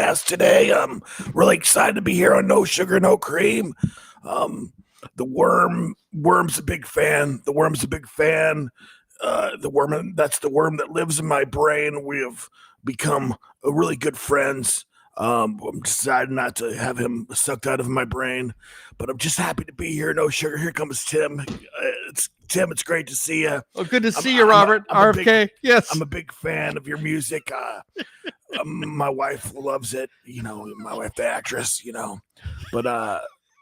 podcast today. I'm really excited to be here on No Sugar, No Cream. The worm's a big fan. The worm's a big fan. That's the worm that lives in my brain. We have become really good friends. I'm decided not to have him sucked out of my brain, but I'm just happy to be here. No Sugar. Here comes Tim. Tim, it's great to see you. Oh, good to see you, Robert. RFK. Yes. I'm a big fan of your music. My wife loves it. You know, my wife, the actress, you know, but,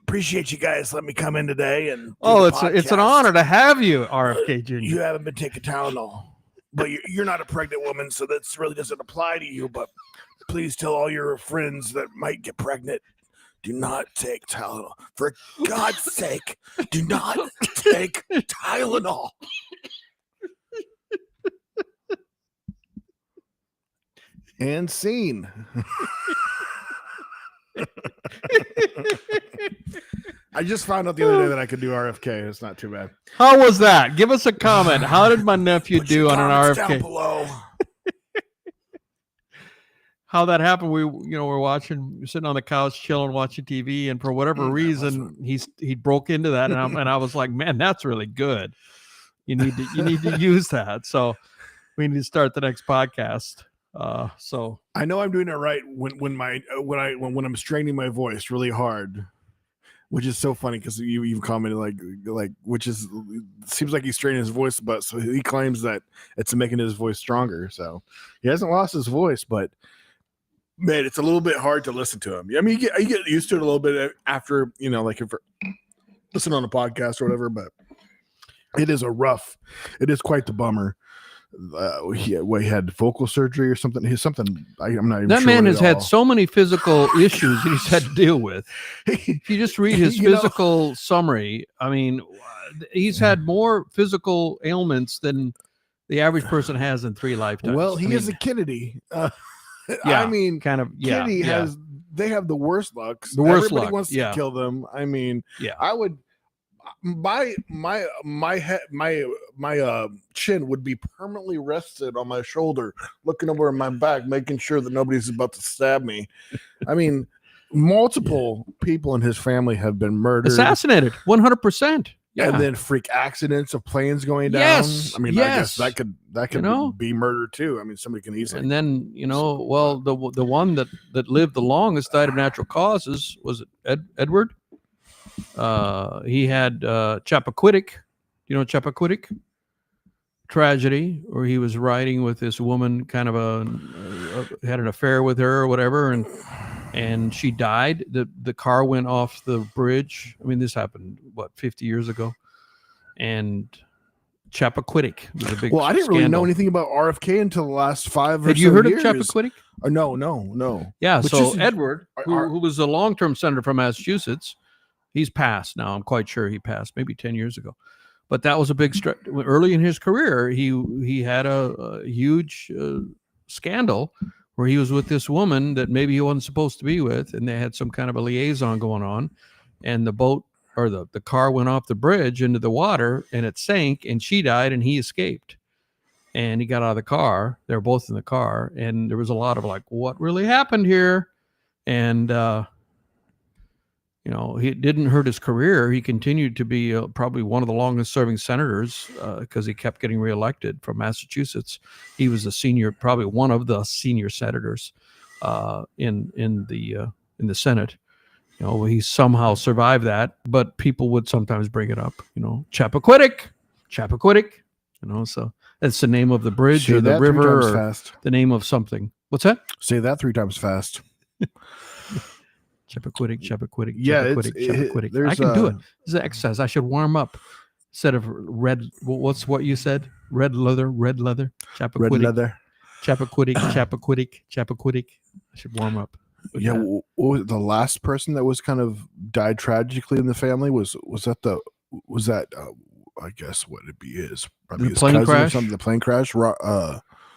appreciate you guys letting me come in today. And it's an honor to have you, RFK Jr. You haven't been taking Tylenol, but you're not a pregnant woman, so that really doesn't apply to you. But please tell all your friends that might get pregnant, do not take Tylenol. For God's sake, do not take Tylenol. And scene. I just found out the other day that I could do RFK. It's not too bad. How was that? Give us a comment. How did my nephew do on an RFK? Down below. How that happened? We're sitting on the couch, chilling, watching TV, and for whatever reason, he broke into that, and I was like, man, that's really good. You need to use that. So we need to start the next podcast. So I know I'm doing it right when I'm straining my voice really hard, which is so funny because you've commented like seems like he's straining his voice, but so he claims that it's making his voice stronger. So he hasn't lost his voice, but man, it's a little bit hard to listen to him. I mean, you get used to it a little bit after, like if you're listening on a podcast or whatever, but it is quite the bummer. He had vocal surgery or something. I'm not even that sure. That man has had so many physical issues that he's had to deal with. If you just read his physical summary, I mean, he's had more physical ailments than the average person has in 3 lifetimes. Well, he is a Kennedy. Yeah, I mean, kind of. Yeah, Kennedy has. They have the worst lucks. Everybody wants to kill them. I mean, I would. My chin would be permanently rested on my shoulder, looking over my back, making sure that nobody's about to stab me. I mean, multiple people in his family have been murdered, assassinated, 100%. Yeah. And then freak accidents of planes going down. Yes. I mean, I guess that could be murder too. I mean, somebody can easily. And then the one that lived the longest died of natural causes. Was it Edward? He had Chappaquiddick. You know Chappaquiddick? Tragedy, where he was riding with this woman, kind of had an affair with her or whatever, and she died. The car went off the bridge. I mean, this happened 50 years ago, and Chappaquiddick was a big. Well, I didn't scandal. really know anything about RFK until the last 5 or Had you heard of Chappaquiddick? No. Yeah. Edward, who was a long-term senator from Massachusetts, he's passed now. I'm quite sure he passed maybe 10 years ago. But that was a big early in his career. He had a huge scandal where he was with this woman that maybe he wasn't supposed to be with, and they had some kind of a liaison going on, and the boat or the car went off the bridge into the water, and it sank, and she died, and he escaped. And he got out of the car. They were both in the car, and there was a lot of like, what really happened here? And he didn't hurt his career. He continued to be probably one of the longest serving senators because he kept getting reelected from Massachusetts. He was probably one of the senior senators in the Senate. He somehow survived that, but people would sometimes bring it up. Chappaquiddick. So that's the name of the bridge or the river or fast. The name of something. What's that? Say that 3 times fast. Chappaquiddick. Yeah, Chappaquiddick. I can do it. This is an exercise. I should warm up instead of red. What's what you said? Red leather. Chappaquiddick. Red leather. Chappaquiddick. I should warm up. Yeah. The last person that was kind of died tragically in the family was that I guess what it is probably his plane cousin crash? or something. The plane crash.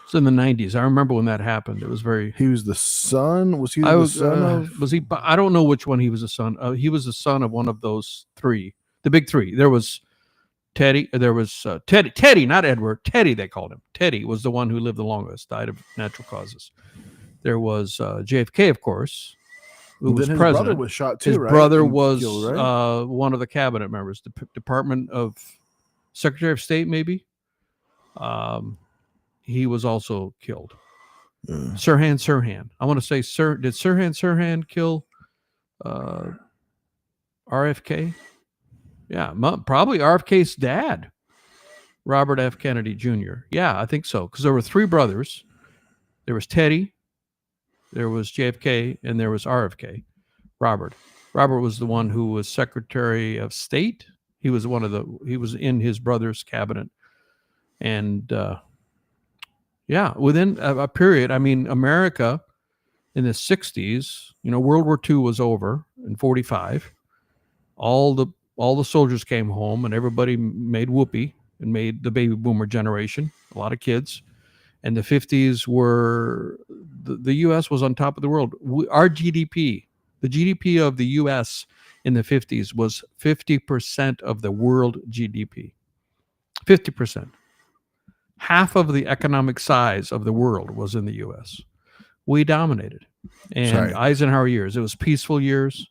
It's in the 90s. I remember when that happened. It was very. He was the son. Was he the son of? Was he? I don't know which one he was the son. He was the son of one of those 3, the big 3. There was Teddy. There was Teddy, not Edward. Teddy, they called him. Teddy was the one who lived the longest, died of natural causes. There was JFK, of course, who was his president. brother was shot too, His right? brother And was killed, right? one of the cabinet members, the Department of Secretary of State, maybe. He was also killed. Sirhan. I want to say, did Sirhan kill RFK? Yeah, probably RFK's dad, Robert F. Kennedy Jr. Yeah, I think so, because there were 3 brothers. There was Teddy, there was JFK, and there was RFK. Robert was the one who was Secretary of State. He was he was in his brother's cabinet. And within a period, I mean, America in the 60s, World War II was over in 45. All the soldiers came home and everybody made whoopee and made the baby boomer generation, a lot of kids. And the 50s were, the U.S. was on top of the world. Our GDP, the GDP of the U.S. in the 50s was 50% of the world GDP. 50%. Half of the economic size of the world was in the U.S. We dominated. And Eisenhower years, it was peaceful years.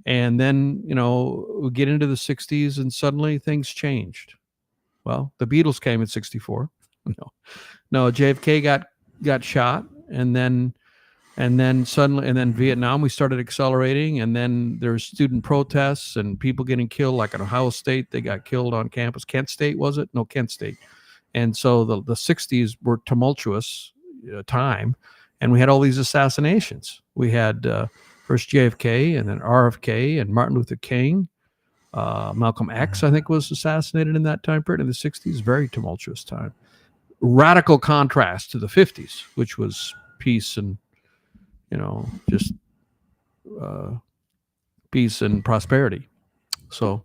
And then, we get into the 60s and suddenly things changed. Well, the Beatles came in 64. No, JFK got shot, and then suddenly, and then Vietnam, we started accelerating, and then there's student protests and people getting killed, like at Ohio State, they got killed on campus. Kent State, was it? No, Kent State. And so the 60s were tumultuous time, and we had all these assassinations. We had first JFK, and then RFK, and Martin Luther King. Malcolm X, I think, was assassinated in that time period in the 60s. Very tumultuous time. Radical contrast to the 50s, which was peace and, just peace and prosperity. So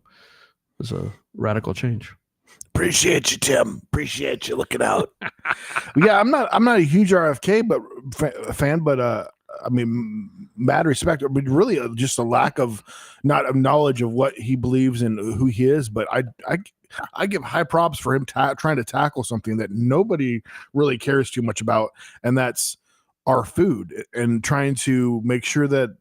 it was a radical change. Appreciate you, Tim. Appreciate you looking out. Yeah, I'm not a huge RFK fan, but I mean, mad respect, but really just a lack of knowledge of what he believes and who he is. But I give high props for him trying to tackle something that nobody really cares too much about, and that's our food, and trying to make sure that,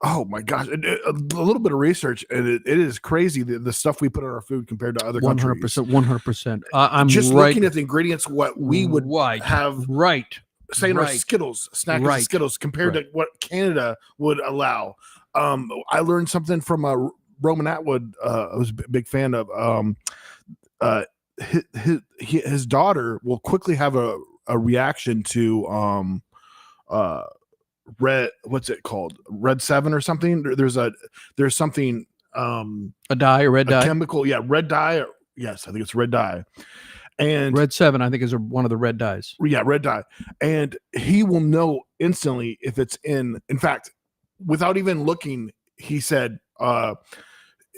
oh my gosh, a little bit of research, and it is crazy the stuff we put in our food compared to other countries. 100%. I'm just right, looking at the ingredients, what we would have say in our Skittles, snack Skittles, compared to what Canada would allow. I learned something from Roman Atwood. I was a big fan of. His daughter will quickly have a reaction to red, what's it called, Red 7 or something. There's something, a dye, a red dye chemical, red dye. Yes, I think it's red dye. And Red 7, I think, is one of the red dyes. Yeah, red dye. And he will know instantly if it's in fact, without even looking, he said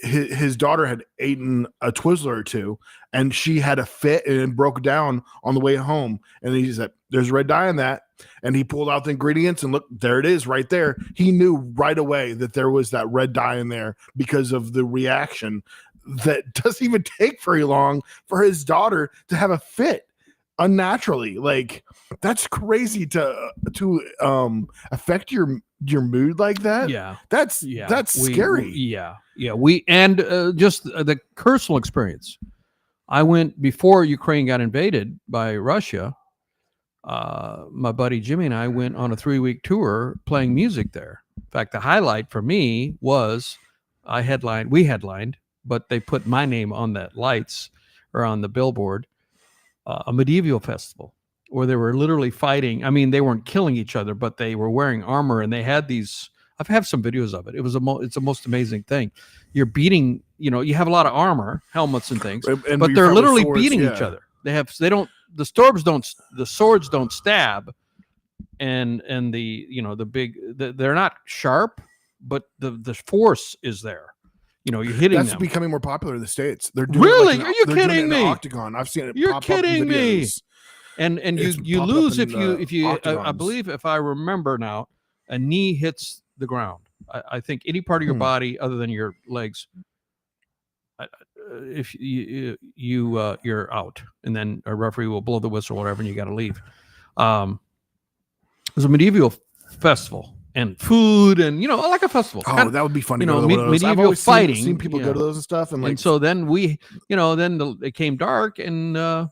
his daughter had eaten a Twizzler or two, and she had a fit and broke down on the way home. And he said, there's red dye in that. And he pulled out the ingredients, and look, there it is right there. He knew right away that there was that red dye in there because of the reaction that doesn't even take very long for his daughter to have a fit unnaturally. Like, that's crazy to affect your mood like that. Yeah, that's scary. Just the personal experience. I went before Ukraine got invaded by Russia. My buddy Jimmy and I went on a 3-week tour playing music there. In fact, the highlight for me was we headlined, but they put my name on the lights or on the billboard, a medieval festival where they were literally fighting. I mean, they weren't killing each other, but they were wearing armor, and they had these, I have some videos of it. It's the most amazing thing. You're beating, you have a lot of armor, helmets and things, but they're literally beating each other. The swords don't stab, and they're not sharp, but the force is there. You're hitting them. That's becoming more popular in the States. They're doing really? Are you kidding me? Octagon. I've seen it. You're kidding me. And you lose if you octagons. I believe, if I remember now, a knee hits the ground. I think any part of your body other than your legs, if you're out, and then a referee will blow the whistle or whatever, and you got to leave. was a medieval festival and food and like a festival. Oh, that would be funny. Medieval I've always fighting. Seen people go to those and stuff, and so then it came dark and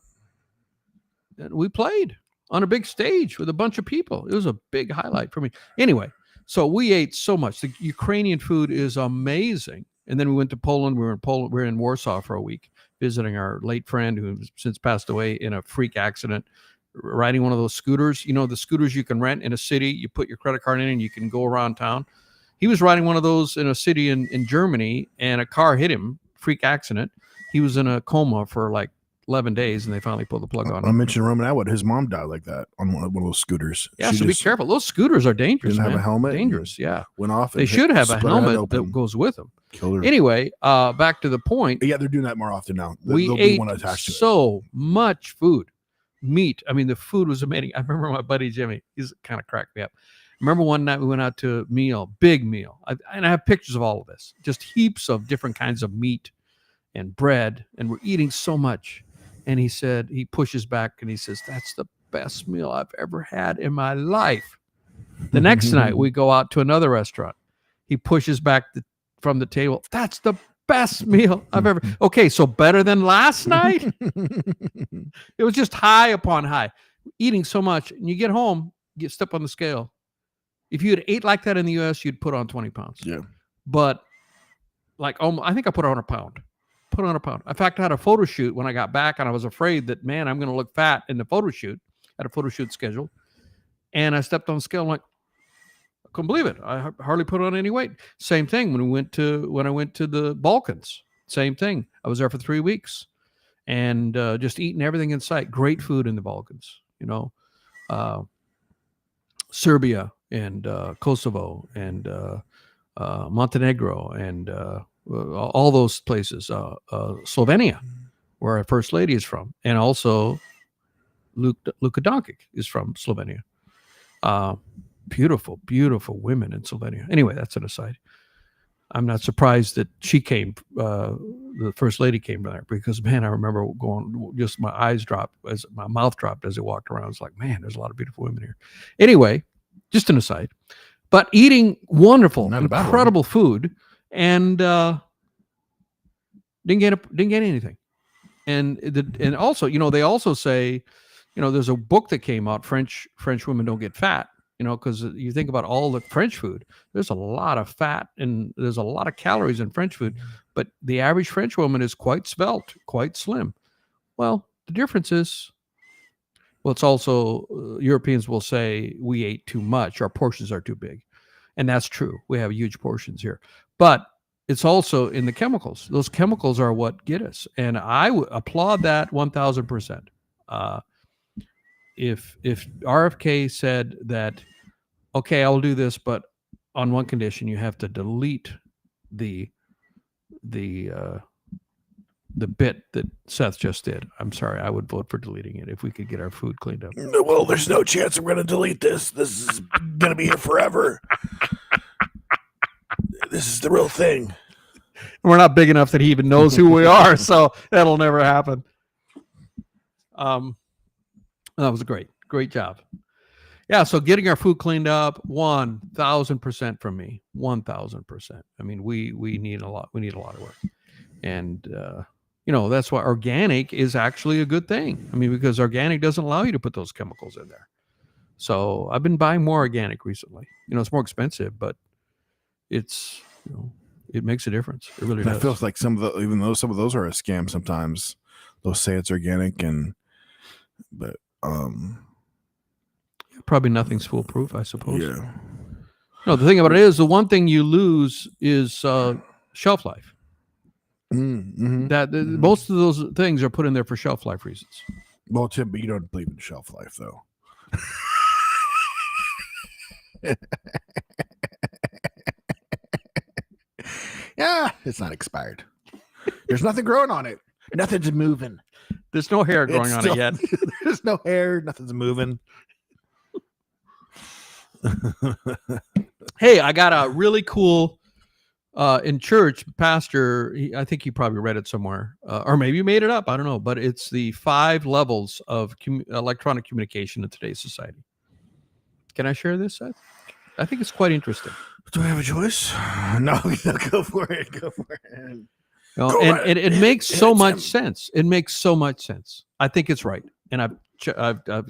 we played on a big stage with a bunch of people. It was a big highlight for me. Anyway, so we ate so much. The Ukrainian food is amazing. And then we went to Poland. We were in Warsaw for a week, visiting our late friend who's since passed away in a freak accident, riding one of those scooters. The scooters you can rent in a city. You put your credit card in and you can go around town. He was riding one of those in a city in Germany, and a car hit him, freak accident. He was in a coma for like 11 days, and they finally pulled the plug on him. I mentioned Roman Atwood. His mom died like that on one of those scooters. Yeah, so be careful. Those scooters are dangerous. Didn't have a helmet. Dangerous, yeah. Went off. They should have a helmet that goes with them. Killed her. Anyway, back to the point. Yeah, they're doing that more often now. We ate so much food, meat. I mean, the food was amazing. I remember my buddy Jimmy. He's kind of cracked me up. Remember one night we went out to a meal, big meal. And I have pictures of all of this. Just heaps of different kinds of meat and bread, and we're eating so much. And he said, he pushes back and he says, "That's the best meal I've ever had in my life." The next night we go out to another restaurant. He pushes back from the table. "That's the best meal I've ever." Okay, so better than last night? It was just high upon high. Eating so much, and you get home, you step on the scale. If you had ate like that in the U.S., you'd put on 20 pounds. Yeah. But I think I put on a pound. In fact, I had a photo shoot when I got back, and I was afraid that, man, I'm going to look fat in the photo shoot. I had a photo shoot scheduled, and I stepped on the scale. I'm like, I couldn't believe it. I hardly put on any weight. Same thing when I went to the Balkans. Same thing. I was there for 3 weeks, and just eating everything in sight. Great food in the Balkans. Serbia and Kosovo and Montenegro and all those places, Slovenia, where our first lady is from, and also Luka Doncic is from Slovenia. Beautiful, beautiful women in Slovenia. Anyway, that's an aside. I'm not surprised that she came, the first lady came there, because, man, I remember just my eyes dropped, as my mouth dropped as I walked around. It's like, man, there's a lot of beautiful women here. Anyway, just an aside. But eating wonderful, incredible food, and didn't get anything. And also, they also say, there's a book that came out, French Women Don't Get Fat, because you think about all the French food, there's a lot of fat and there's a lot of calories in French food, but the average French woman is quite svelte, quite slim. Well, the difference is, it's also, Europeans will say we ate too much, our portions are too big. And that's true. We have huge portions here. But it's also in the chemicals. Those chemicals are what get us. And I would applaud that 1,000%. If RFK said that, okay, I will do this, but on one condition, you have to delete the bit that Seth just did. I'm sorry, I would vote for deleting it if we could get our food cleaned up. Well, there's no chance we're going to delete this. This is going to be here forever. This is the real thing. We're not big enough that he even knows who we are, so that'll never happen. That was great job. Yeah, so getting our food cleaned up, 1,000% from me, 1,000%. I mean, we need a lot. We need a lot of work, and that's why organic is actually a good thing. I mean, because organic doesn't allow you to put those chemicals in there. So I've been buying more organic recently. It's more expensive, but it's it makes a difference. It really does. It feels like even though some of those are a scam sometimes, they'll say it's organic, but probably nothing's foolproof, I suppose. Yeah. No, the thing about it is, the one thing you lose is shelf life. Mm-hmm. Most of those things are put in there for shelf life reasons. Well, Tim, but you don't believe in shelf life, though. Yeah, it's not expired. There's nothing growing on it. Nothing's moving. There's no hair growing on it yet. There's no hair. Nothing's moving. Hey, I got a really cool in church pastor. I think he probably read it somewhere, or maybe made it up. I don't know, but it's the 5 levels of electronic communication in today's society. Can I share this, Seth? I think it's quite interesting. Do I have a choice? No, go for it. Go for it. No, and it makes so much sense. It makes so much sense. I think it's right, and I've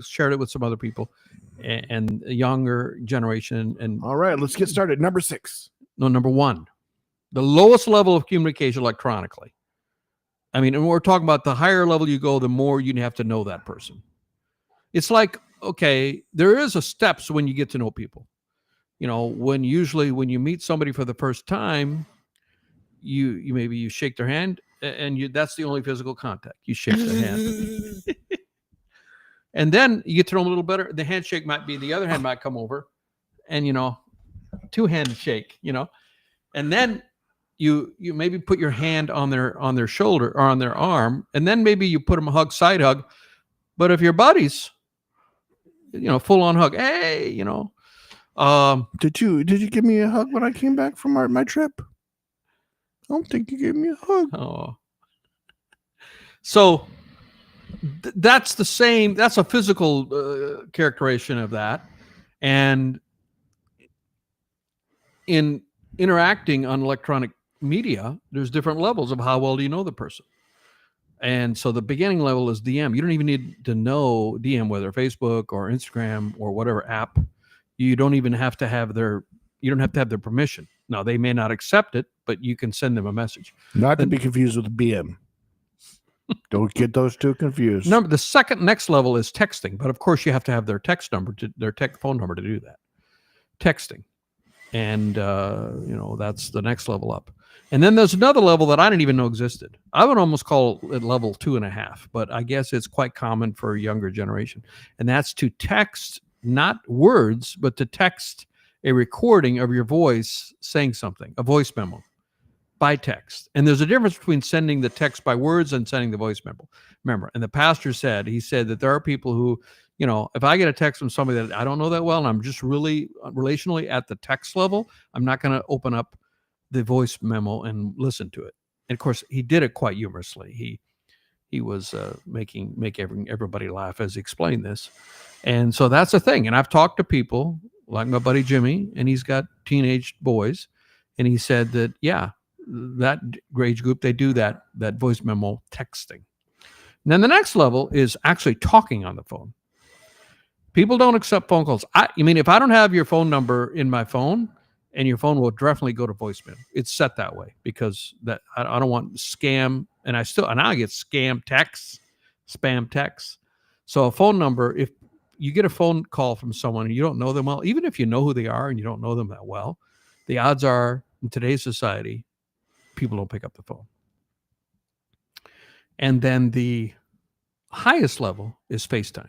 shared it with some other people, and a younger generation. And all right, let's get started. Number 6. No, number 1, the lowest level of communication electronically. I mean, and we're talking about the higher level you go, the more you have to know that person. It's like, okay, there is a steps when you get to know people. You know, when you meet somebody for the first time, you maybe shake their hand, and that's the only physical contact. You shake their hand. And then you get to know them a little better. The handshake might be, the other hand might come over, and, you know, 2-hand shake, you know. And then you maybe put your hand on their shoulder or on their arm, and then maybe you put them a hug, side hug. But if you're buddies, you know, full on hug, hey, you know. Did you give me a hug when I came back from my trip? I don't think you gave me a hug. Oh. So that's the same. That's a physical characterization of that. And in interacting on electronic media, there's different levels of how well do you know the person. And so the beginning level is DM. You don't even need to know DM, whether Facebook or Instagram or whatever app. You don't even have to have their permission. Now, they may not accept it, but you can send them a message. Not to be confused with BM. Don't get those two confused. Number the next level is texting, but of course you have to have their phone number to do that. Texting. And you know, that's the next level up. And then there's another level that I didn't even know existed. I would almost call it level 2.5, but I guess it's quite common for a younger generation. And that's to text, not words, but to text a recording of your voice saying something, a voice memo by text. And there's a difference between sending the text by words and sending the voice memo. Remember, and the pastor said that there are people who, you know, if I get a text from somebody that I don't know that well, and I'm just really relationally at the text level, I'm not going to open up the voice memo and listen to it. And of course, he did it quite humorously. He was making everybody laugh as he explained this. And so that's the thing. And I've talked to people like my buddy Jimmy, and he's got teenage boys, and he said that, yeah, that age group, they do that voice memo texting. And then the next level is actually talking on the phone. People don't accept phone calls. I mean, if I don't have your phone number in my phone, and your phone will definitely go to voicemail. It's set that way because that I don't want scam, and I get scam texts, spam texts. So a phone number, if you get a phone call from someone and you don't know them well, even if you know who they are and you don't know them that well, the odds are in today's society, people don't pick up the phone. And then the highest level is FaceTime.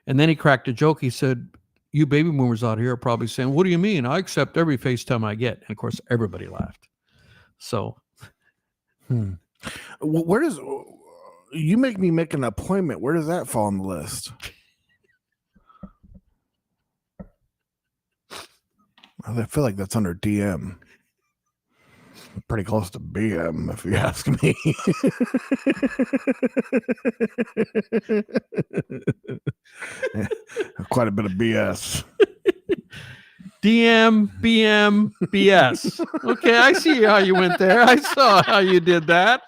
And then he cracked a joke. He said, you baby boomers out here are probably saying, what do you mean? I accept every FaceTime I get. And of course, everybody laughed. So. Where does, you make me make an appointment. Where does that fall on the list? I feel like that's under DM. Pretty close to BM, if you ask me. Quite a bit of BS. DM, BM, BS. Okay, I see how you went there. I saw how you did that.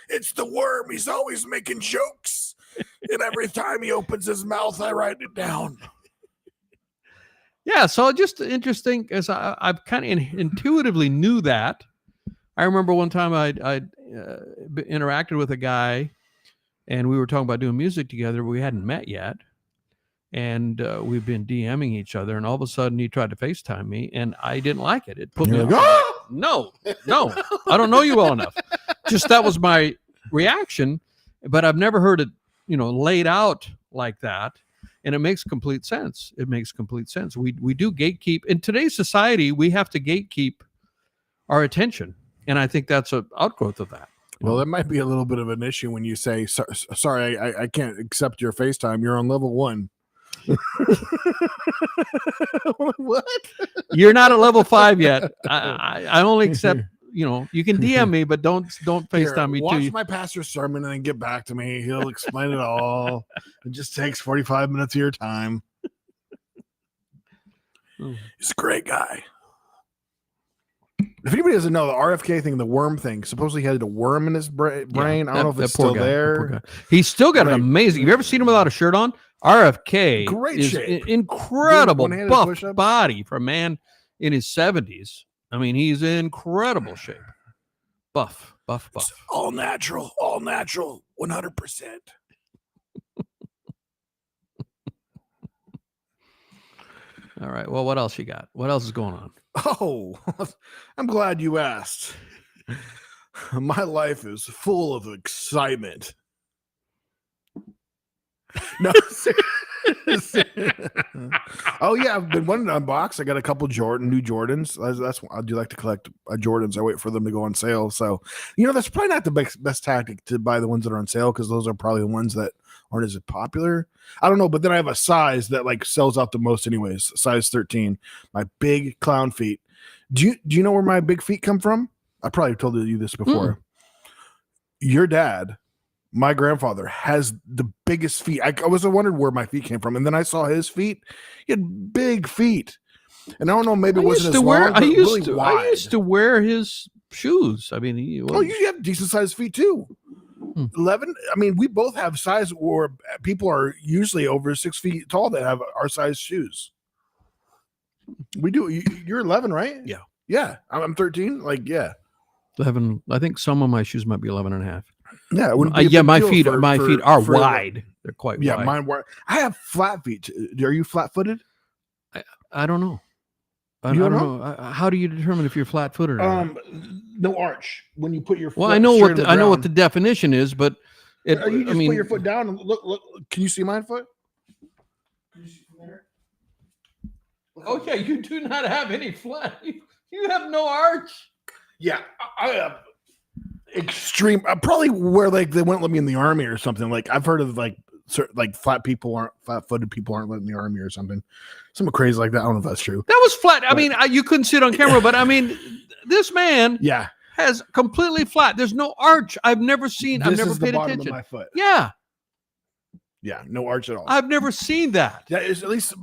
It's the worm. He's always making jokes. And every time he opens his mouth, I write it down. Yeah, so just interesting, as I've kind of intuitively knew that. I remember one time I'd interacted with a guy, and we were talking about doing music together. We hadn't met yet, and we've been DMing each other, and all of a sudden he tried to FaceTime me, and I didn't like it. It put me like, off. No, I don't know you well enough. Just that was my reaction, but I've never heard it, laid out like that. And it makes complete sense. We do gatekeep. In today's society, we have to gatekeep our attention. And I think that's an outgrowth of that. Well, that might be a little bit of an issue when you say, sorry, I can't accept your FaceTime. You're on level 1. What? You're not at level 5 yet. I only accept you can DM me, but don't FaceTime me watch too. my pastor's sermon and then get back to me. He'll explain it all. It just takes 45 minutes of your time. He's a great guy. If anybody doesn't know, the RFK thing, the worm thing, supposedly he had a worm in his brain. I don't know if it's still there. He's still got an amazing. Have you ever seen him without a shirt on? RFK Great is shape. Incredible One-handed buff push-ups. body for a man in his 70s. I mean, he's in incredible shape. Buff. It's all natural, 100%. All right. Well, what else you got? What else is going on? Oh, I'm glad you asked. My life is full of excitement. No. Oh yeah, I've been wanting to unbox. I got a couple new Jordans. That's I do like to collect Jordans. I wait for them to go on sale. So that's probably not the best tactic to buy the ones that are on sale, because those are probably the ones that aren't as popular. I don't know, but then I have a size that like sells out the most anyways. Size 13. My big clown feet. Do you know where my big feet come from? I probably told you this before. Your dad, my grandfather, has the biggest feet. I was wondering where my feet came from, and then I saw his feet. He had big feet, and I don't know, maybe it wasn't as long, but really wide. I used to wear his shoes. I mean, you have decent sized feet too. 11. I mean, we both have size, or people are usually over 6 feet tall that have our size shoes. We do. You're 11, right? Yeah. Yeah. I'm 13. 11. I think some of my shoes might be 11 and a half. Yeah. My feet are wide. They're quite wide. Yeah, mine were. I have flat feet. Are you flat footed? I don't know. I don't know. How do you determine if you're flat footed? No arch. When you put your foot. Well, I know what the definition is, but you just put your foot down and look. Can you see my foot? Can you see from there? Oh yeah, you do not have any flat. You have no arch. Yeah, I have extreme. Probably where they wouldn't let me in the army or something. Like I've heard of flat-footed people aren't let in the army or something crazy like that. I don't know if that's true. That was flat. I mean, you couldn't see it on camera, but I mean, this man has completely flat. There's no arch. I've never seen. I've never paid attention. Of my foot. Yeah, no arch at all. I've never seen that. Yeah, it's at least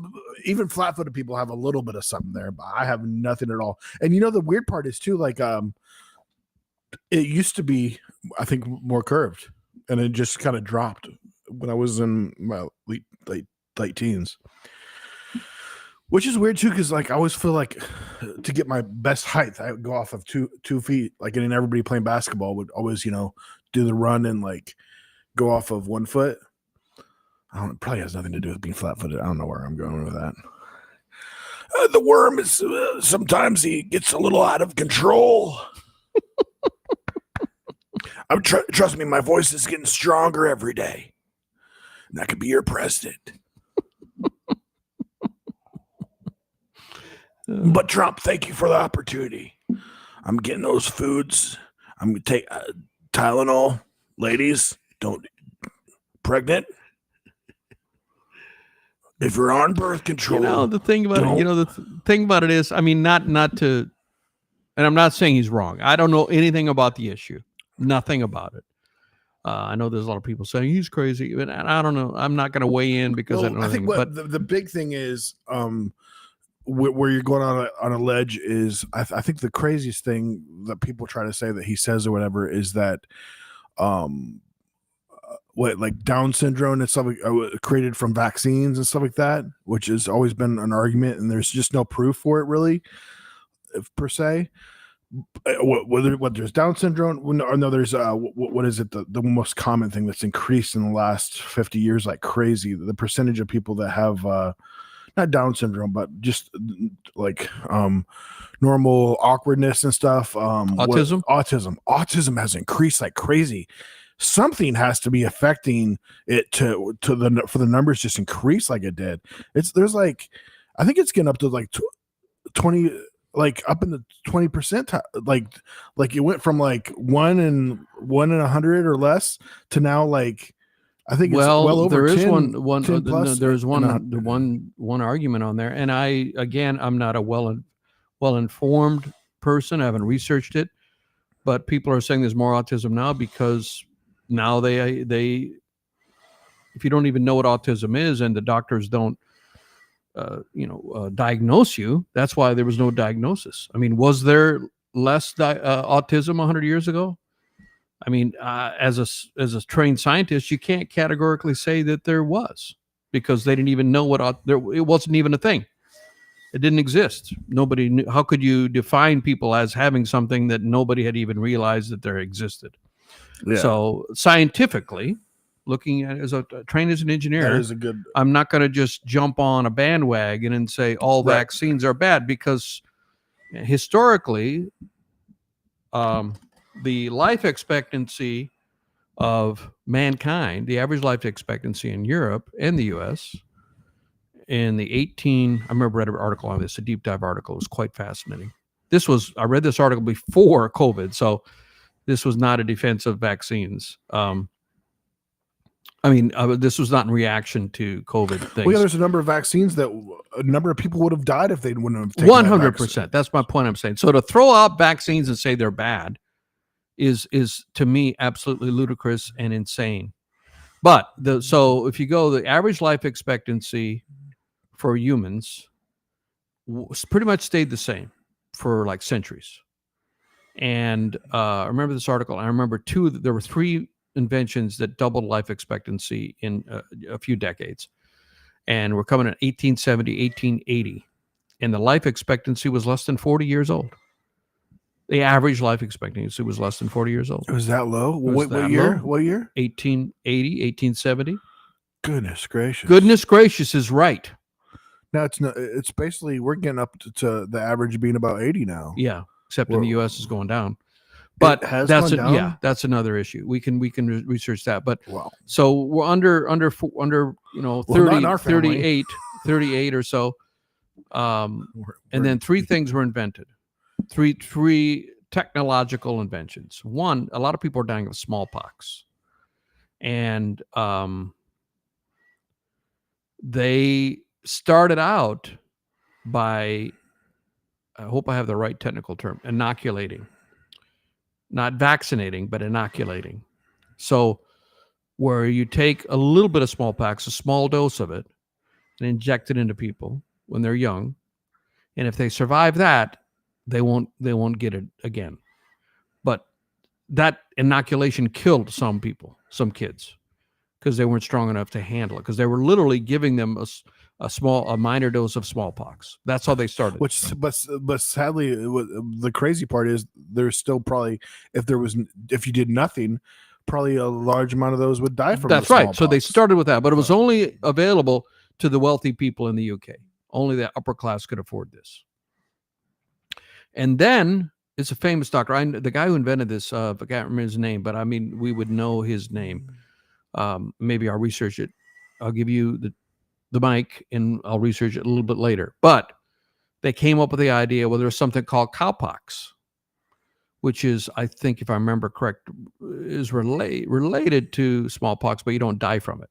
even flat-footed people have a little bit of something there, but I have nothing at all. And the weird part is too, like it used to be, I think, more curved, and it just kind of dropped when I was in my late teens. Which is weird too, because like I always feel like to get my best height, I would go off of two feet. Like, and everybody playing basketball would always, do the run and like go off of 1 foot. It probably has nothing to do with being flat-footed. I don't know where I'm going with that. The worm is sometimes he gets a little out of control. Trust me, my voice is getting stronger every day. And that could be your president. But Trump, thank you for the opportunity. I'm getting those foods. I'm going to take Tylenol. Ladies, don't pregnant. If you're on birth control, the thing about it, the thing about it is, I mean, not to, and I'm not saying he's wrong. I don't know anything about the issue, nothing about it. I know there's a lot of people saying he's crazy, and I don't know. I'm not going to weigh in because I don't know. I think the big thing is, where you're going on a ledge is, I think the craziest thing that people try to say that he says or whatever is that, like Down syndrome and stuff created from vaccines and stuff like that, which has always been an argument, and there's just no proof for it really, per se. Whether there's Down syndrome, no, there's what is it? The most common thing that's increased in the last 50 years like crazy. The percentage of people that have not Down syndrome, but just like normal awkwardness and stuff. Autism has increased like crazy. Something has to be affecting it for the numbers just increase like it did. There's like, I think it's getting up to like 20, like up in the 20%, like it went from like 1 in 100 or less to now like, I think it's well over there is 10, one 10 plus. There's one argument on there, and I'm not a well informed person. I haven't researched it, but people are saying there's more autism now because now they if you don't even know what autism is and the doctors don't diagnose you, that's why there was no diagnosis. I mean, was there less autism 100 years ago? I mean, as a trained scientist, you can't categorically say that there was, because they didn't even know it wasn't even a thing. It didn't exist. Nobody knew. How could you define people as having something that nobody had even realized that there existed? Yeah. So scientifically, looking at as trained as an engineer, that is a good. I'm not going to just jump on a bandwagon and say all vaccines are bad, because historically, the life expectancy of mankind, the average life expectancy in Europe and the U.S. in the I remember read an article on this, a deep dive article. It was quite fascinating. I read this article before COVID, so this was not a defense of vaccines. This was not in reaction to COVID things. Well, yeah, there's a number of vaccines that a number of people would have died if they wouldn't have taken 100%. That's my point I'm saying. So to throw out vaccines and say they're bad is to me absolutely ludicrous and insane. But so if you go, the average life expectancy for humans pretty much stayed the same for like centuries. And I remember this article. I remember there were 3 inventions that doubled life expectancy in a few decades. And we're coming at 1870, 1880. And the life expectancy was less than 40 years old. The average life expectancy was less than 40 years old. It was that low? What year? What year? 1880, 1870. Goodness gracious. Goodness gracious is right. Now it's basically, we're getting up to the average being about 80 now. Yeah, except in the U.S. is going down. But that's another issue. We can research that. But so we're under 38 or so. And then 3 things were invented. Three technological inventions. One, a lot of people are dying of smallpox. And they started out by, I hope I have the right technical term, inoculating. Not vaccinating, but inoculating. So where you take a little bit of smallpox, a small dose of it, and inject it into people when they're young. And if they survive that, they won't get it again. But that inoculation killed some people, some kids, because they weren't strong enough to handle it, because they were literally giving them a minor dose of smallpox. That's how they started. But sadly, the crazy part is there's still probably, if you did nothing, probably a large amount of those would die from. That's right. So they started with that, but it was only available to the wealthy people in the UK. Only the upper class could afford this. And then it's a famous doctor. The guy who invented this, I can't remember his name, but I mean, we would know his name. Maybe I'll research it. I'll give you the mic and I'll research it a little bit later. But they came up with the idea, well, there's something called cowpox, which is, I think, if I remember correct, is related to smallpox, but you don't die from it.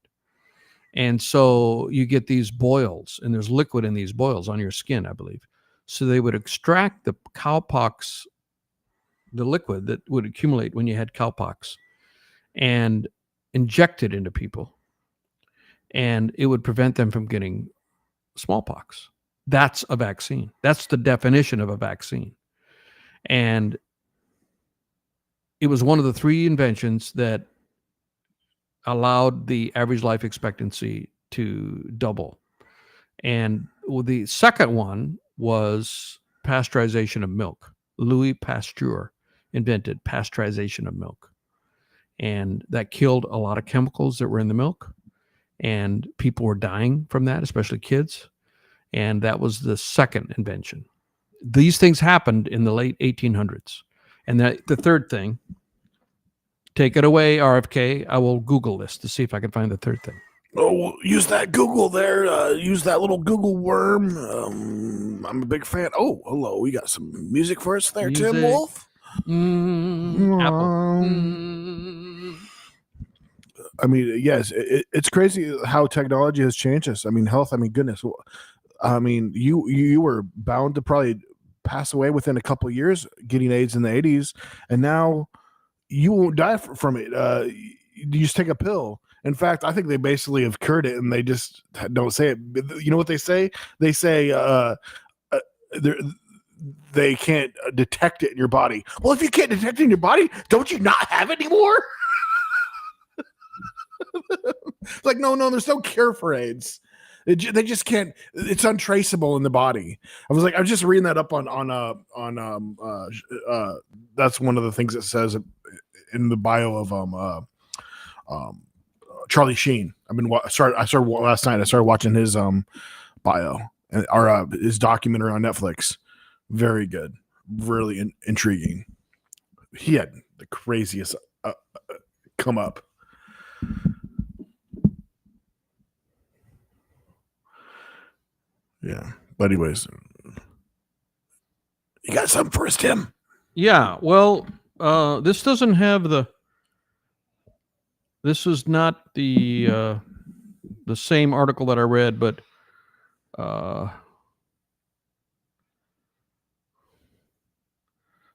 And so you get these boils, and there's liquid in these boils on your skin, I believe. So they would extract the cowpox, the liquid that would accumulate when you had cowpox, and inject it into people. And it would prevent them from getting smallpox. That's a vaccine. That's the definition of a vaccine. And it was one of the 3 inventions that allowed the average life expectancy to double. And the second one was pasteurization of milk. Louis Pasteur invented pasteurization of milk. And that killed a lot of chemicals that were in the milk. And people were dying from that, especially kids. And that was the second invention. These things happened in the late 1800s. And the third thing, take it away, RFK. I will Google this to see if I can find the third thing. Oh, use that Google there. Use that little Google worm. I'm a big fan. Oh, hello. We got some music for us there, Tim Wolf. Apple. I mean, yes, it's crazy how technology has changed us. I mean, health. I mean, goodness. I mean, you were bound to probably pass away within a couple of years getting AIDS in the 80s, and now you won't die from it. You just take a pill. In fact, I think they basically have cured it, and they just don't say it. You know what they say? They say they can't detect it in your body. Well, if you can't detect it in your body, don't you not have it anymore? It's like, no, there's no cure for AIDS. They just can't. It's untraceable in the body. I was just reading that up on that's one of the things it says in the bio of Charlie Sheen. I started last night. I started watching his bio or his documentary on Netflix. Very good, really intriguing. He had the craziest come up. Yeah, but anyways, you got something for us, Tim? Yeah, well, this doesn't have this is not the same article that I read, but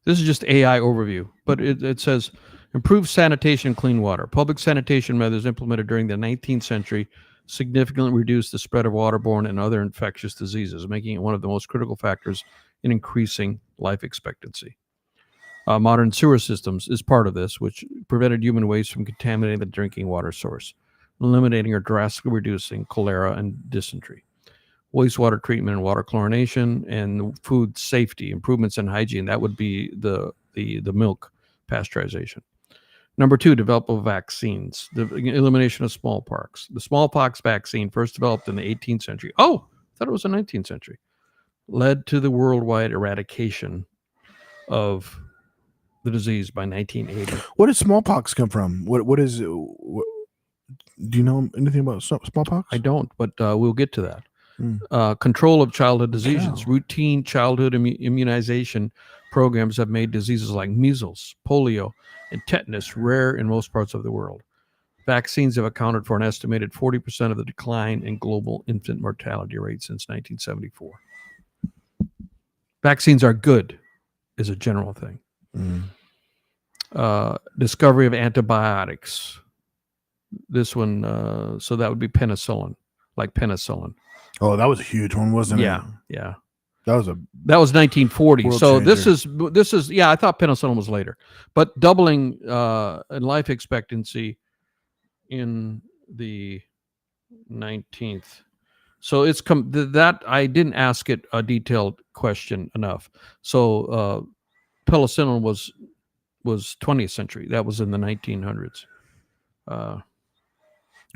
this is just AI overview. But it says, improved sanitation and clean water. Public sanitation methods implemented during the 19th century significantly reduced the spread of waterborne and other infectious diseases, making it one of the most critical factors in increasing life expectancy. Modern sewer systems is part of this, which prevented human waste from contaminating the drinking water source, eliminating or drastically reducing cholera and dysentery. Wastewater treatment and water chlorination and food safety, improvements in hygiene. That would be the milk pasteurization. Number 2, development of vaccines, the elimination of smallpox. The smallpox vaccine, first developed in the 18th century. Oh, I thought it was the 19th century. Led to the worldwide eradication of the disease by 1980. Where did smallpox come from? What is it? Do you know anything about smallpox? I don't, but we'll get to that. Control of childhood diseases. Routine childhood immunization programs have made diseases like measles, polio, and tetanus rare in most parts of the world. Vaccines have accounted for an estimated 40% of the decline in global infant mortality rate since 1974. Vaccines are good, is a general thing. Discovery of antibiotics. This one, so that would be penicillin, like penicillin. Oh, that was a huge one, wasn't it? Yeah. That was 1940. So changer. this is I thought penicillin was later, but doubling in life expectancy in the 19th. So it's that I didn't ask it a detailed question enough. So penicillin was 20th century. That was in the 1900s.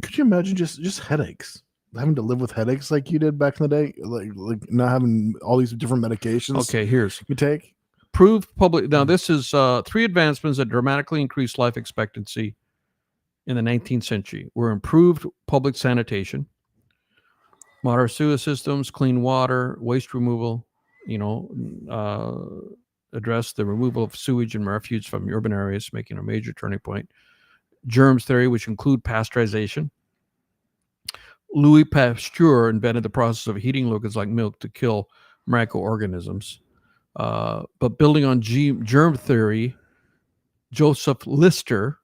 Could you imagine just headaches? Having to live with headaches like you did back in the day, like not having all these different medications. Okay, here's you take. Proved public. Now this is 3 advancements that dramatically increased life expectancy in the 19th century. Were improved public sanitation, modern sewer systems, clean water, waste removal. Address the removal of sewage and refuse from urban areas, making a major turning point. Germs theory, which include pasteurization. Louis Pasteur invented the process of heating liquids like milk to kill microorganisms. But building on germ theory, Joseph Listerine,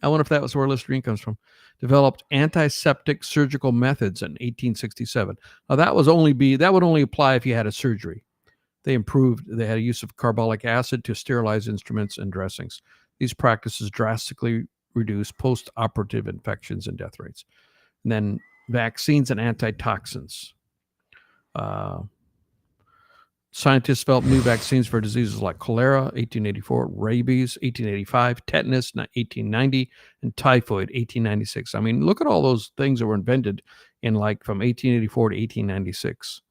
I wonder if that was where Listerine comes from, developed antiseptic surgical methods in 1867. Now that would only apply if you had a surgery. They had a use of carbolic acid to sterilize instruments and dressings. These practices drastically reduce post-operative infections and death rates. And then vaccines and antitoxins. Scientists developed new vaccines for diseases like cholera, 1884, rabies, 1885, tetanus, 1890, and typhoid, 1896. I mean, look at all those things that were invented in from 1884 to 1896.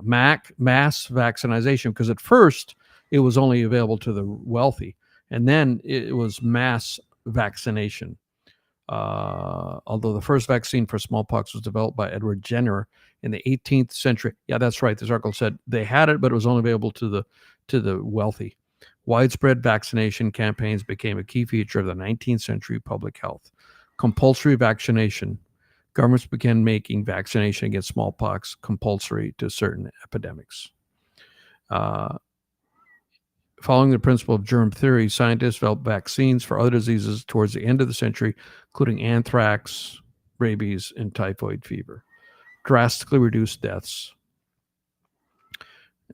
Mass vaccination, because at first it was only available to the wealthy, and then it was mass vaccination. Although the first vaccine for smallpox was developed by Edward Jenner in the 18th century. Yeah, that's right. This article said they had it, but it was only available to the wealthy. Widespread vaccination campaigns became a key feature of the 19th century public health. Compulsory vaccination. Governments began making vaccination against smallpox compulsory to certain epidemics. Following the principle of germ theory, scientists developed vaccines for other diseases towards the end of the century, including anthrax, rabies, and typhoid fever. Drastically reduced deaths.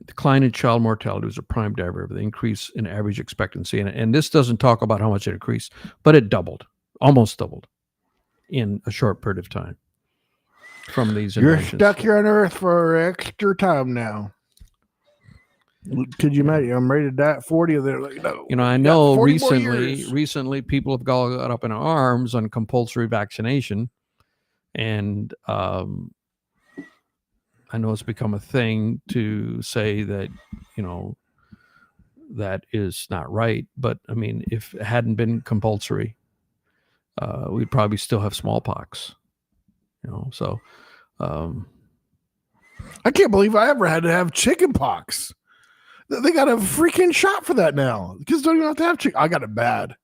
Decline in child mortality was a prime driver of the increase in average expectancy. And this doesn't talk about how much it increased, but it doubled, almost doubled in a short period of time from these inventions. You're stuck here on Earth for extra time now. Could you imagine? I'm ready to die at 40. They're like, no. I know recently people have got up in arms on compulsory vaccination. And I know it's become a thing to say that, that is not right. But I mean, if it hadn't been compulsory, we'd probably still have smallpox. So I can't believe I ever had to have chicken pox. They got a freaking shot for that now. Kids don't even have to have chicken. I got it bad.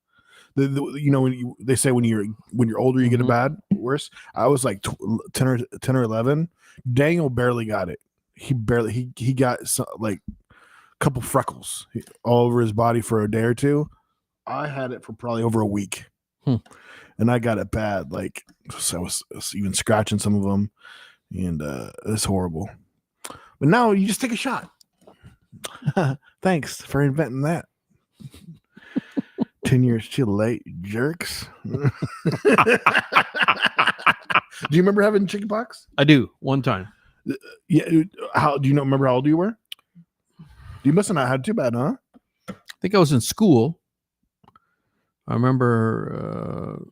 When they say when you're older you get it bad, worse. I was like 10 or 11. Daniel barely got it. He got like a couple freckles all over his body for a day or two. I had it for probably over a week, and I got it bad. Like, so I was even scratching some of them, and it's horrible. But now you just take a shot. Thanks for inventing that. 10 years too late, jerks. Do you remember having chickenpox? I do, one time. Yeah. How do you remember how old you were? You must have not had too bad, huh? I think I was in school. I remember,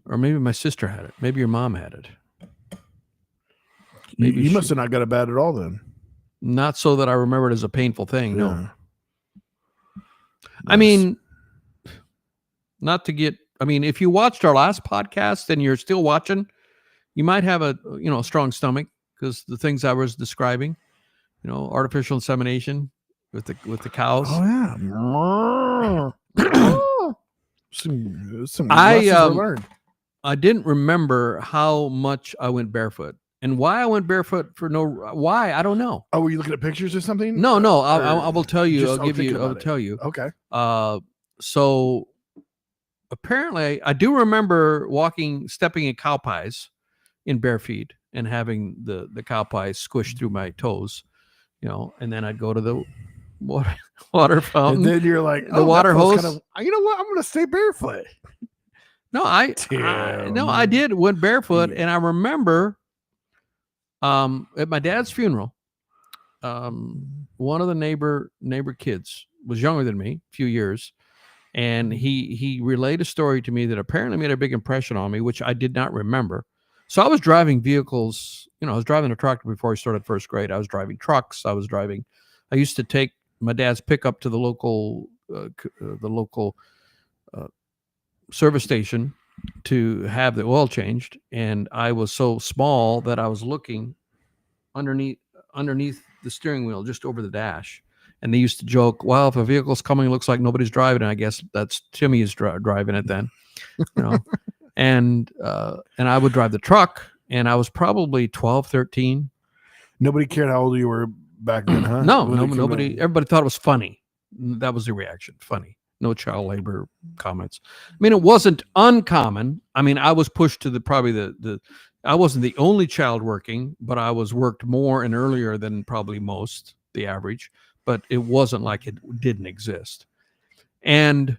or maybe my sister had it. Maybe your mom had it. Maybe you must have not got it bad at all then. Not so that I remember it as a painful thing. No. Nice. I mean, if you watched our last podcast and you're still watching, you might have a strong stomach because the things I was describing, artificial insemination with the cows. Oh yeah. some lessons learned. I didn't remember how much I went barefoot. And why I went barefoot why I don't know. Oh, were you looking at pictures or something? No. I will tell you. I'll tell you. Okay. So apparently, I do remember stepping in cow pies in bare feet and having the cow pies squish through my toes, and then I'd go to the water fountain. And then you're like, the water hose. You know what? I'm going to stay barefoot. No, I did went barefoot, and I remember. At my dad's funeral, one of the neighbor kids was younger than me, a few years, and he relayed a story to me that apparently made a big impression on me, which I did not remember. So I was driving vehicles, I was driving a tractor before I started first grade. I was driving trucks. I used to take my dad's pickup to the local service station to have the oil changed, and I was so small that I was looking underneath the steering wheel, just over the dash. And they used to joke, well, if a vehicle's coming, it looks like nobody's driving it. I guess that's Timmy is driving it then, and I would drive the truck, and I was probably 12, 13. Nobody cared how old you were back then, huh? No, nobody. Everybody thought it was funny. That was the reaction. Funny. No child labor comments. I mean, it wasn't uncommon. I mean, I was pushed to I wasn't the only child working, but I was worked more and earlier than probably the average, but it wasn't like it didn't exist. And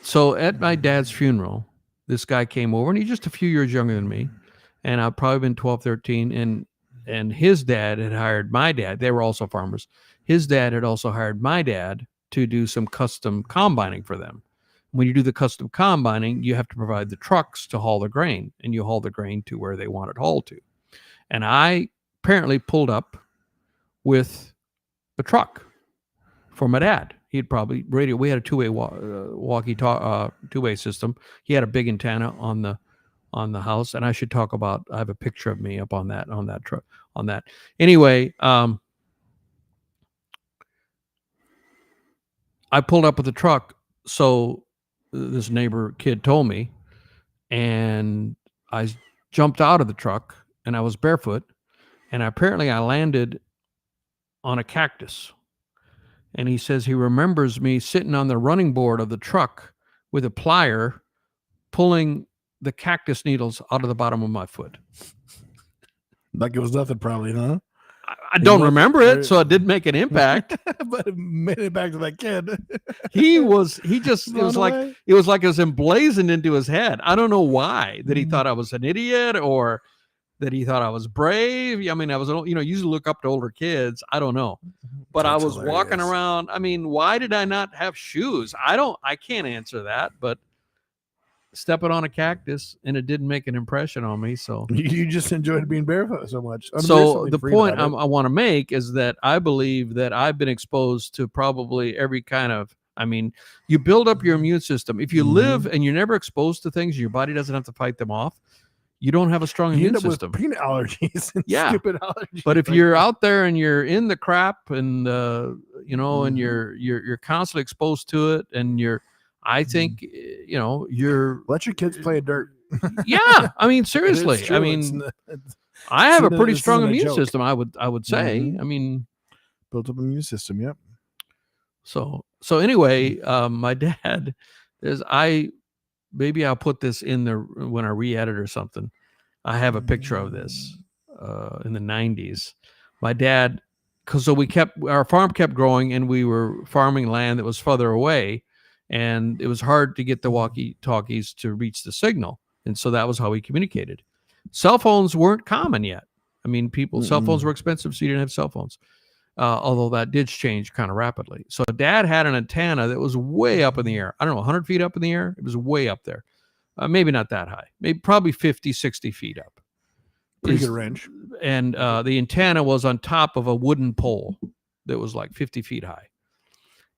so at my dad's funeral, this guy came over, and he's just a few years younger than me. And I've probably been 12, 13. And his dad had hired my dad. They were also farmers. His dad had also hired my dad to do some custom combining for them. When you do the custom combining, you have to provide the trucks to haul the grain, and you haul the grain to where they want it hauled to. And I apparently pulled up with a truck for my dad. He'd probably radio. We had a two-way two-way system. He had a big antenna on the house, and I should talk about. I have a picture of me up on that truck on that. Anyway, I pulled up with the truck, so this neighbor kid told me, and I jumped out of the truck, and I was barefoot, and apparently I landed on a cactus. And he says he remembers me sitting on the running board of the truck with a plier pulling the cactus needles out of the bottom of my foot. Like it was nothing, probably, huh? I don't remember it, so it didn't make an impact. But it made it back to that kid. It was like it was emblazoned into his head. I don't know why, that he thought I was an idiot or that he thought I was brave. I mean, I was, usually look up to older kids. I don't know. But I was walking around. I mean, why did I not have shoes? I can't answer that, but stepping on a cactus, and it didn't make an impression on me. So you just enjoyed being barefoot so much. So the point I want to make is that I believe that I've been exposed to probably every kind of, you build up your immune system. If you live and you're never exposed to things, your body doesn't have to fight them off. You don't have a strong immune system. With peanut allergies and stupid allergies. But if you're out there and you're in the crap and and you're constantly exposed to it, and I think you're let your kids play in dirt. Yeah, seriously. I have a pretty strong immune system. I would say. Built up immune system. Yep. So anyway, my dad maybe I'll put this in when I re-edit or something. I have a picture of this in the 90s. My dad, our farm kept growing, and we were farming land that was further away, and it was hard to get the walkie-talkies to reach the signal. And so that was how we communicated. Cell phones weren't common yet. Cell phones were expensive, so you didn't have cell phones. Although that did change kind of rapidly. So Dad had an antenna that was way up in the air. I don't know, 100 feet up in the air? It was way up there. Maybe not that high. Probably 50, 60 feet up. Pretty good range. And the antenna was on top of a wooden pole that was like 50 feet high.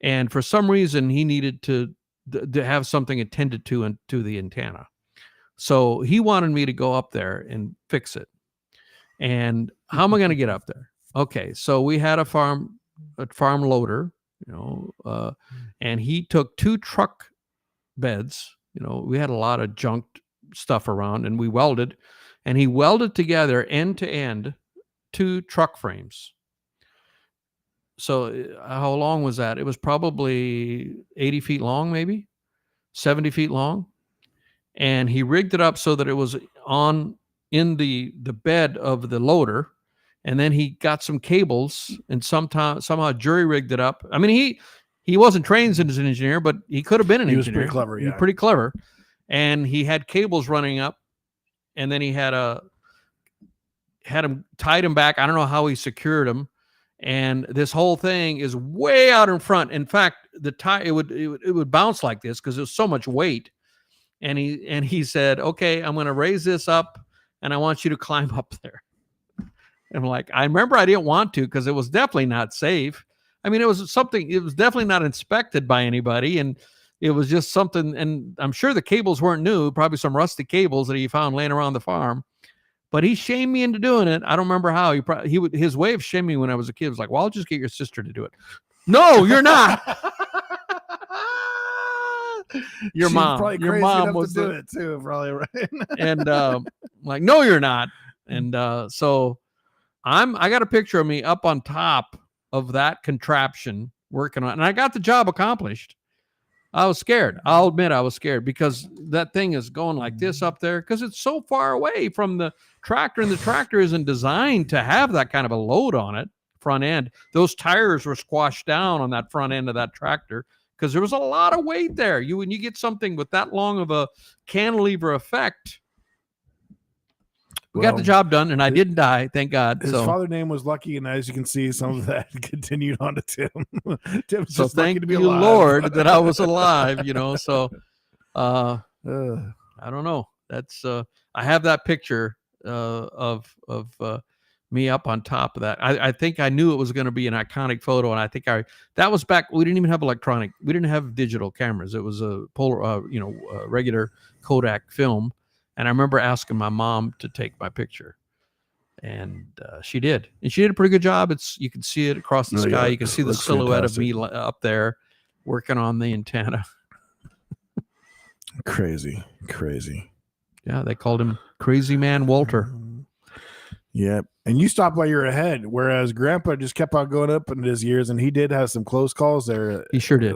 And for some reason, he needed to have something attended to the antenna. So he wanted me to go up there and fix it. And how am I going to get up there? Okay, so we had a farm loader, and he took 2 truck beds. We had a lot of junked stuff around, and we welded, and he welded together end to end 2 truck frames. So how long was that? It was probably 80 feet long, maybe 70 feet long. And he rigged it up so that it was in the bed of the loader. And then he got some cables and somehow jury rigged it up. He wasn't trained as an engineer, but he could have been an engineer. He was pretty clever. Yeah. He was pretty clever. And he had cables running up, and then he had him tied him back. I don't know how he secured him. And this whole thing is way out in front. In fact, the tie it would bounce like this because there's so much weight. And he said, "Okay, I'm going to raise this up, and I want you to climb up there." And I'm like, I remember I didn't want to because it was definitely not safe. It was definitely not inspected by anybody. And it was just something, and I'm sure the cables weren't new, probably some rusty cables that he found laying around the farm. But he shamed me into doing it. I don't remember how. His way of shaming me when I was a kid was like, "Well, I'll just get your sister to do it." No, you're not. Your mom was to do it too, probably, right? And like, no, you're not. And so I got a picture of me up on top of that contraption working on it, and I got the job accomplished. I was scared. I'll admit I was scared because that thing is going like this up there because it's so far away from the tractor, and the tractor isn't designed to have that kind of a load on it front end. Those tires were squashed down on that front end of that tractor because there was a lot of weight there. When you get something with that long of a cantilever effect, we got the job done, and I didn't die, thank God. His father's name was Lucky, and as you can see, some of that continued on to Tim. Tim's so just thank lucky to be you, alive. Lord, that I was alive. So I don't know. That's I have that picture of me up on top of that. I think I knew it was going to be an iconic photo, and I think that was back. We didn't even have we didn't have digital cameras. It was a regular Kodak film. And I remember asking my mom to take my picture, and she did. And she did a pretty good job. You can see it across the sky. Yeah, you can see the silhouette of me up there working on the antenna. Crazy. Yeah, they called him Crazy Man Walter. Yeah, and you stopped while you're ahead, whereas Grandpa just kept on going up in his years, and he did have some close calls there. He sure did.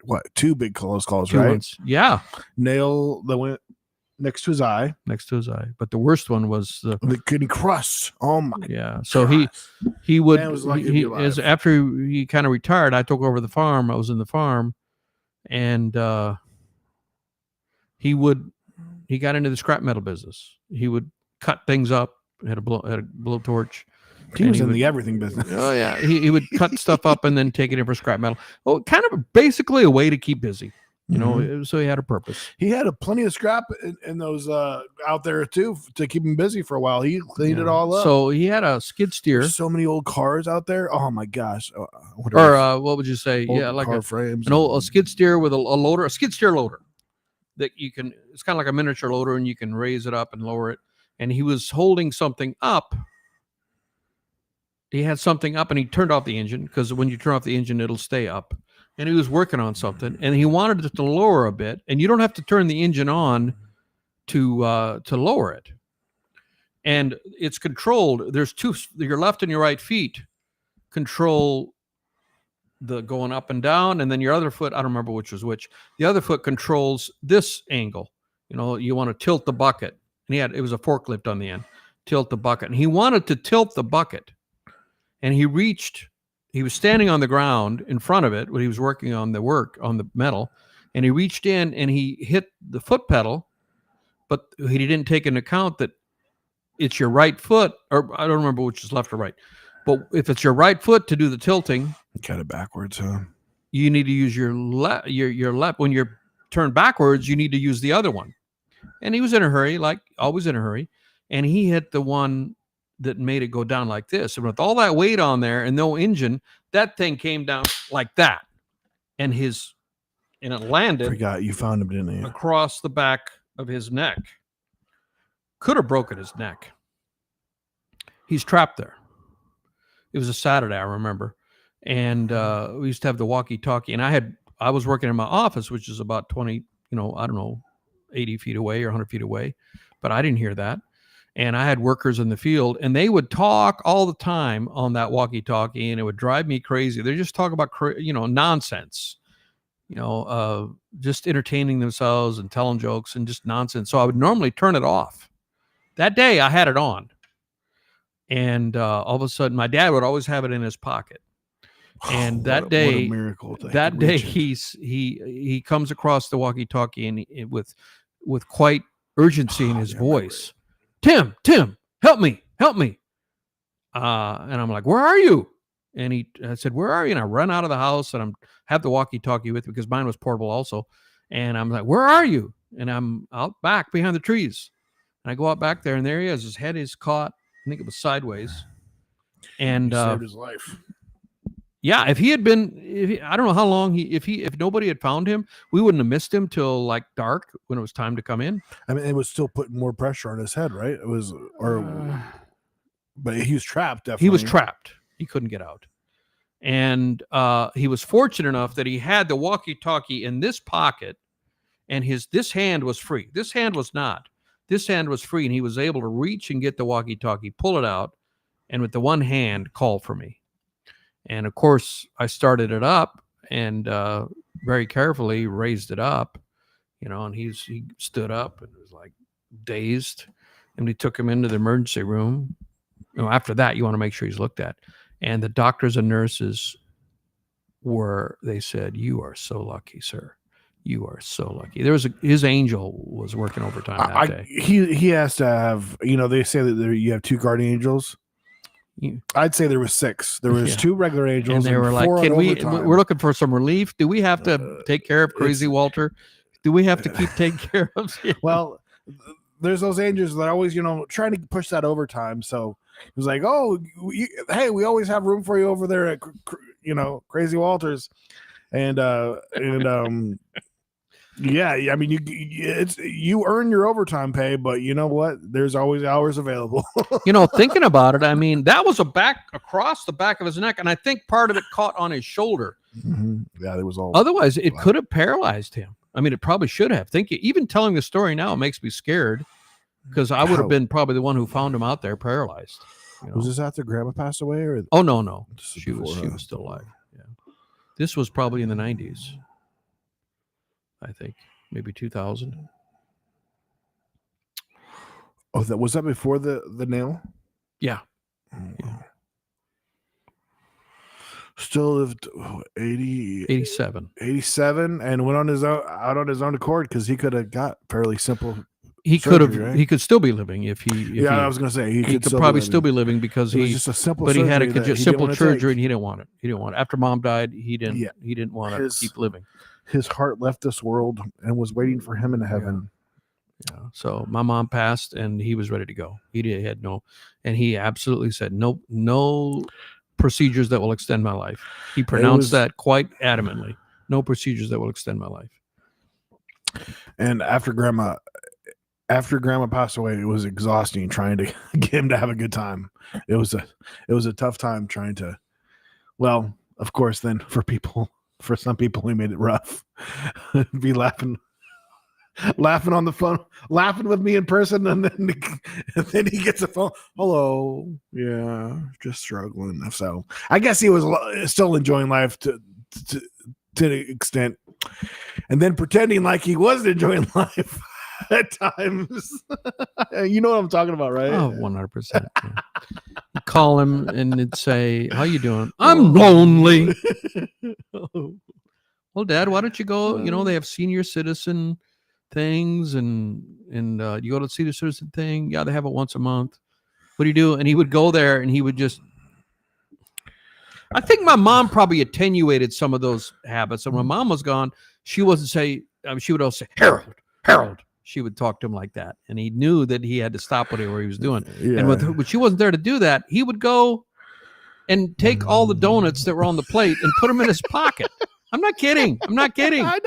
What, 2 big close calls, 2 right? ones. Yeah. Nail that went next to his eye. But the worst one was the kidney crust. Oh my. Yeah. So he would Man was lucky to be alive. after he kind of retired, I took over the farm. I was in the farm, and he got into the scrap metal business. He would cut things up, had a blowtorch. He was in the everything business. Oh yeah. He would cut stuff up and then take it in for scrap metal. Well, kind of basically a way to keep busy. You know, so he had a purpose. He had plenty of scrap in those out there too to keep him busy for a while. He cleaned it all up. So he had a skid steer. There's so many old cars out there. Oh my gosh! What would you say? Yeah, like car frames. A skid steer with a loader, a skid steer loader that you can. It's kind of like a miniature loader, and you can raise it up and lower it. And he was holding something up. He had something up, and he turned off the engine because when you turn off the engine, it'll stay up. And he was working on something, and he wanted it to lower a bit. And you don't have to turn the engine on to lower it. And it's controlled. There's your left and your right feet control the going up and down, and then your other foot, I don't remember which was which. The other foot controls this angle. You know, you want to tilt the bucket. And it was a forklift on the end. Tilt the bucket. And he wanted to tilt the bucket. And he was standing on the ground in front of it when he was working on the metal, and he reached in and he hit the foot pedal, but he didn't take into account that it's your right foot, or I don't remember which is left or right, but if it's your right foot to do the tilting, cut it backwards, huh? You need to use your left. When you're turned backwards, you need to use the other one. And he was in a hurry, like always in a hurry, and he hit the one that made it go down like this. And with all that weight on there and no engine, that thing came down like that. And it landed. Forgot you found him, didn't you? Across the back of his neck. Could have broken his neck. He's trapped there. It was a Saturday, I remember. And we used to have the walkie-talkie. And I was working in my office, which is about 20, 80 feet away or 100 feet away. But I didn't hear that. And I had workers in the field, and they would talk all the time on that walkie-talkie, and it would drive me crazy. They just talk about, nonsense, just entertaining themselves and telling jokes and just nonsense. So I would normally turn it off. That day I had it on, and all of a sudden my dad would always have it in his pocket. And what a miracle! He comes across the walkie-talkie and with quite urgency in his voice. Tim, help me. And I'm like, where are you? And I said, where are you? And I run out of the house, and have the walkie-talkie with me because mine was portable also. And I'm like, where are you? And I'm out back behind the trees. And I go out back there, and there he is. His head is caught. I think it was sideways. And saved his life. Yeah, if he had been, I don't know how long if nobody had found him, we wouldn't have missed him till like dark when it was time to come in. I mean, it was still putting more pressure on his head, right? It was, but he was trapped. Definitely, he was trapped. He couldn't get out, and he was fortunate enough that he had the walkie-talkie in this pocket, and this hand was free. This hand was not. This hand was free, and he was able to reach and get the walkie-talkie, pull it out, and with the one hand call for me. And of course, I started it up and very carefully raised it up, and he stood up and was like dazed. And we took him into the emergency room. After that, you want to make sure he's looked at. And the doctors and nurses they said, "You are so lucky, sir. You are so lucky." His angel was working overtime that day. He has to have, they say that you have 2 guardian angels. I'd say there was 6. There was 2 regular angels, and they were like, we're looking for some relief. Do we have to take care of Crazy Walter? Do we have to keep taking care of him? Well, there's those angels that are always, trying to push that overtime. So it was like, hey, we always have room for you over there at, Crazy Walters. And yeah, I mean, you earn your overtime pay, but you know what? There's always hours available. Thinking about it, I mean, that was across the back of his neck, and I think part of it caught on his shoulder. Mm-hmm. Yeah, there was all. Otherwise, it could have paralyzed him. I mean, it probably should have. Even telling the story now makes me scared because I would have been probably the one who found him out there paralyzed. You know? Was this after Grandma passed away, or? Oh no, she before, was still alive. Yeah, this was probably in the 90s. I think maybe 2000. Oh, was that before the nail? Yeah. Yeah. Still lived 87 and went on out on his own accord because he could have got fairly simple. He could have. Right? He could still be living if he. I was going to say he could probably still be living because it was just a simple. But he had a simple surgery and he didn't want it. He didn't want it. After Mom died, he didn't. Yeah. He didn't want to keep living. His heart left this world and was waiting for him in heaven. Yeah. So my mom passed and he was ready to go. Had no, and he absolutely said no procedures that will extend my life. He pronounced that quite adamantly. No procedures that will extend my life. And after Grandma passed away, it was exhausting trying to get him to have a good time. It was a tough time trying to. Well, of course, then for some people, he made it rough. Be laughing on the phone, laughing with me in person, and then he gets a phone. Hello, yeah, just struggling. So I guess he was still enjoying life to an extent, and then pretending like he wasn't enjoying life at times. You know what I'm talking about, right? Oh, 100%. Yeah. You call him and it'd say, "How you doing?" I'm lonely. Well, Dad, why don't you go? You know, they have senior citizen things and you go to the senior citizen thing. Yeah, they have it once a month. What do you do? And he would go there and he would just. I think my mom probably attenuated some of those habits. And when Mom was gone, she wouldn't say. She would also say, Harold. She would talk to him like that, and he knew that he had to stop whatever he was doing. Yeah. And when she wasn't there to do that, he would go and take all the donuts that were on the plate and put them in his pocket. I'm not kidding. I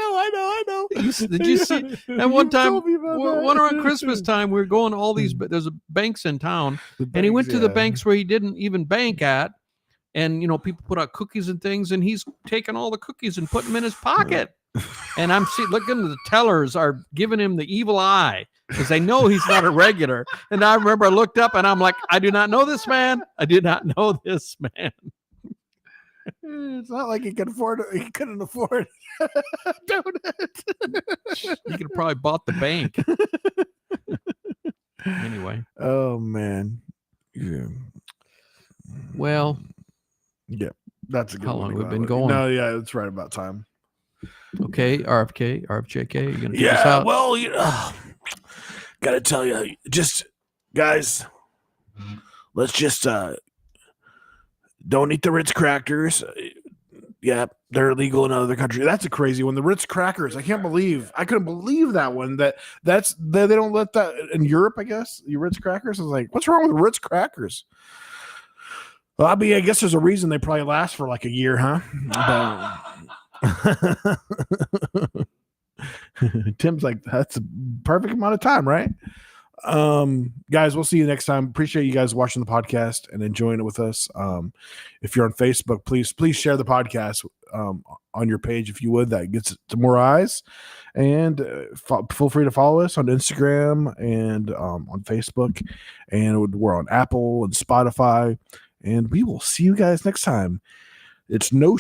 know. Did you see? And one time, around Christmas time, we were going to all these. There's banks in town, and he went to the banks where he didn't even bank at, and people put out cookies and things, and he's taking all the cookies and putting them in his pocket. And I'm looking, the tellers are giving him the evil eye because they know he's not a regular. And I remember I looked up and I'm like, I do not know this man. I did not know this man. It's not like he couldn't afford Doughnut. He could have probably bought the bank. Anyway. Oh man. Yeah. Well. Yeah. That's a good How long one. we've been going? No, yeah, it's right about time. Okay, RFJK, you're gonna take us out? Well, gotta tell you, just guys, let's just don't eat the Ritz crackers. Yeah, they're illegal in other countries. That's a crazy one. The Ritz crackers. I couldn't believe that one. They don't let that in Europe. I guess the Ritz crackers. I was like, what's wrong with Ritz crackers? Well, I mean, I guess there's a reason they probably last for like a year, huh? Tim's like, that's a perfect amount of time, right? Guys, we'll see you next time. Appreciate you guys watching the podcast and enjoying it with us. If you're on Facebook, please share the podcast on your page if you would. That gets it to more eyes. And feel free to follow us on Instagram and on Facebook. And we're on Apple and Spotify. And we will see you guys next time. It's no